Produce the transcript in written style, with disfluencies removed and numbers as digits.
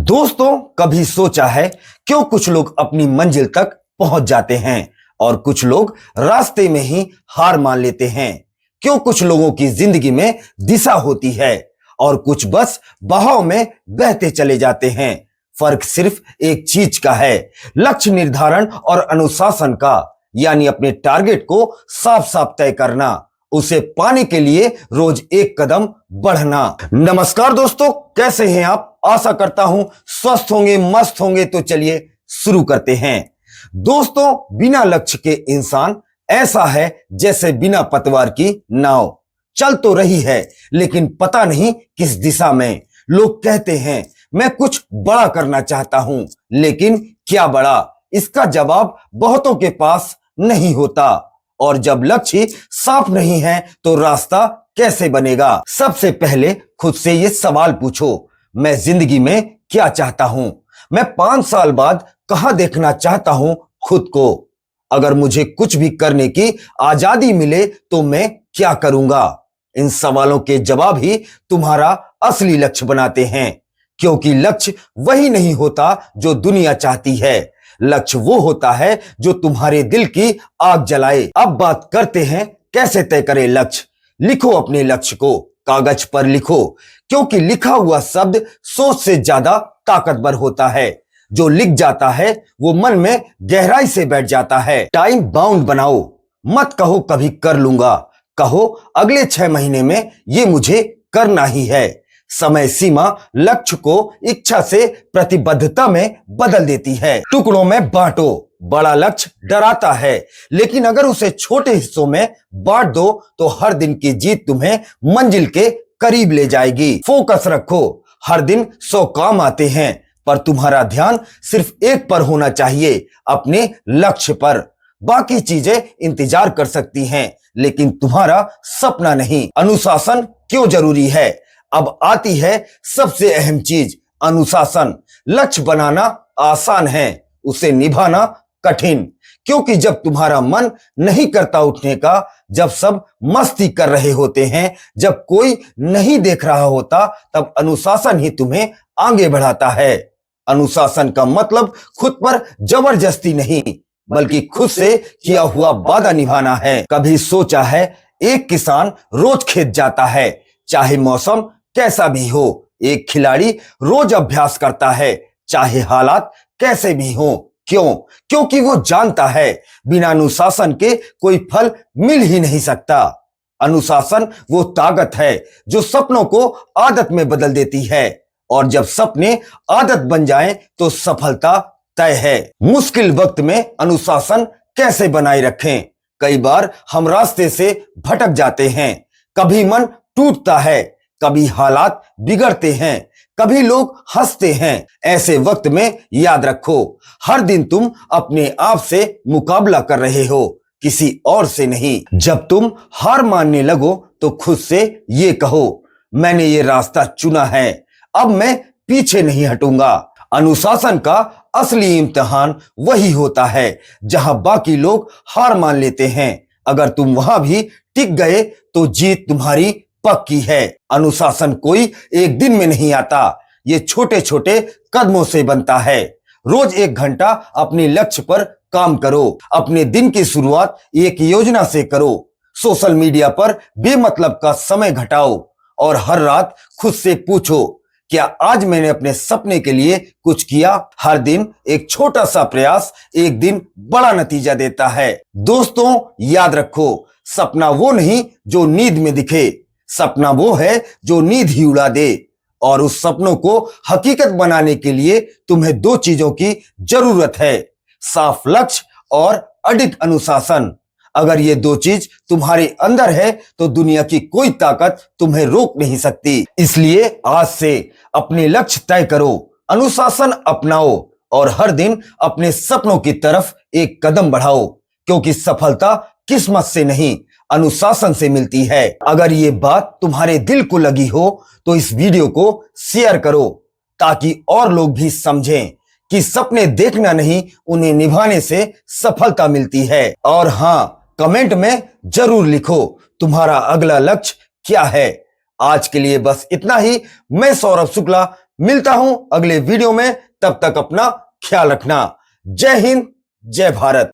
दोस्तों, कभी सोचा है क्यों कुछ लोग अपनी मंजिल तक पहुंच जाते हैं और कुछ लोग रास्ते में ही हार मान लेते हैं। क्यों कुछ लोगों की जिंदगी में दिशा होती है और कुछ बस बहाव में बहते चले जाते हैं। फर्क सिर्फ एक चीज का है, लक्ष्य निर्धारण और अनुशासन का। यानी अपने टारगेट को साफ साफ तय करना, उसे पाने के लिए रोज एक कदम बढ़ना। नमस्कार दोस्तों, कैसे हैं आप? आशा करता हूं स्वस्थ होंगे, मस्त होंगे। तो चलिए शुरू करते हैं। दोस्तों, बिना लक्ष्य के इंसान ऐसा है जैसे बिना पतवार की नाव। चल तो रही है लेकिन पता नहीं किस दिशा में। लोग कहते हैं मैं कुछ बड़ा करना चाहता हूं, लेकिन क्या बड़ा, इसका जवाब बहुतों के पास नहीं होता। और जब लक्ष्य साफ नहीं है तो रास्ता कैसे बनेगा? सबसे पहले खुद से ये सवाल पूछो, मैं जिंदगी में क्या चाहता हूं? मैं 5 साल बाद कहां देखना चाहता हूं खुद को? अगर मुझे कुछ भी करने की आजादी मिले तो मैं क्या करूंगा? इन सवालों के जवाब ही तुम्हारा असली लक्ष्य बनाते हैं, क्योंकि लक्ष्य वही नहीं होता जो दुनिया चाहती है। लक्ष्य वो होता है जो तुम्हारे दिल की आग जलाए। अब बात करते हैं कैसे तय करें लक्ष्य। लिखो अपने लक्ष्य को, कागज पर लिखो, क्योंकि लिखा हुआ शब्द सोच से ज्यादा ताकतवर होता है। जो लिख जाता है वो मन में गहराई से बैठ जाता है। टाइम बाउंड बनाओ, मत कहो कभी कर लूंगा, कहो अगले 6 महीने में ये मुझे करना ही है। समय सीमा लक्ष्य को इच्छा से प्रतिबद्धता में बदल देती है। टुकड़ों में बांटो। बड़ा लक्ष्य डराता है, लेकिन अगर उसे छोटे हिस्सों में बांट दो तो हर दिन की जीत तुम्हें मंजिल के करीब ले जाएगी। फोकस रखो। हर दिन 100 काम आते हैं, पर तुम्हारा ध्यान सिर्फ एक पर होना चाहिए, अपने लक्ष्य पर। बाकी चीजें इंतजार कर सकती हैं, लेकिन तुम्हारा सपना नहीं। अनुशासन क्यों जरूरी है? अब आती है सबसे अहम चीज, अनुशासन। लक्ष्य बनाना आसान है, उसे निभाना कठिन। क्योंकि जब तुम्हारा मन नहीं करता उठने का, जब सब मस्ती कर रहे होते हैं, जब कोई नहीं देख रहा होता, तब अनुशासन ही तुम्हें आगे बढ़ाता है। अनुशासन का मतलब खुद पर जबरदस्ती नहीं, बल्कि खुद से किया हुआ वादा निभाना है। कभी सोचा है एक किसान रोज खेत जाता है, चाहे मौसम कैसा भी हो। एक खिलाड़ी रोज अभ्यास करता है, चाहे हालात कैसे भी हो। क्यों? क्योंकि वो जानता है बिना अनुशासन के कोई फल मिल ही नहीं सकता। अनुशासन वो ताकत है जो सपनों को आदत में बदल देती है, और जब सपने आदत बन जाएं तो सफलता तय है। मुश्किल वक्त में अनुशासन कैसे बनाए रखें? कई बार हम रास्ते से भटक जाते हैं, कभी मन टूटता है, कभी हालात बिगड़ते हैं, कभी लोग हंसते हैं। ऐसे वक्त में याद रखो, हर दिन तुम अपने आप से मुकाबला कर रहे हो, किसी और से नहीं। जब तुम हार मानने लगो तो खुद से ये कहो, मैंने ये रास्ता चुना है, अब मैं पीछे नहीं हटूंगा। अनुशासन का असली इम्तिहान वही होता है जहां बाकी लोग हार मान लेते हैं। अगर तुम वहां भी टिक गए तो जीत तुम्हारी पक्की है। अनुशासन कोई एक दिन में नहीं आता, ये छोटे छोटे कदमों से बनता है। रोज 1 घंटा अपने लक्ष्य पर काम करो। अपने दिन की शुरुआत एक योजना से करो। सोशल मीडिया पर बेमतलब का समय घटाओ और हर रात खुद से पूछो, क्या आज मैंने अपने सपने के लिए कुछ किया? हर दिन एक छोटा सा प्रयास एक दिन बड़ा नतीजा देता है। दोस्तों, याद रखो, सपना वो नहीं जो नींद में दिखे, सपना वो है जो नींद ही उड़ा दे। और उस सपनों को हकीकत बनाने के लिए तुम्हें 2 चीजों की जरूरत है, साफ लक्ष्य और अडिग अनुशासन। अगर ये 2 चीज तुम्हारे अंदर है तो दुनिया की कोई ताकत तुम्हें रोक नहीं सकती। इसलिए आज से अपने लक्ष्य तय करो, अनुशासन अपनाओ और हर दिन अपने सपनों की तरफ एक कदम बढ़ाओ, क्योंकि सफलता किस्मत से नहीं, अनुशासन से मिलती है। अगर ये बात तुम्हारे दिल को लगी हो तो इस वीडियो को शेयर करो, ताकि और लोग भी समझें कि सपने देखना नहीं, उन्हें निभाने से सफलता मिलती है। और हाँ, कमेंट में जरूर लिखो तुम्हारा अगला लक्ष्य क्या है। आज के लिए बस इतना ही। मैं सौरभ शुक्ला मिलता हूं अगले वीडियो में, तब तक अपना ख्याल रखना। जय हिंद, जय भारत।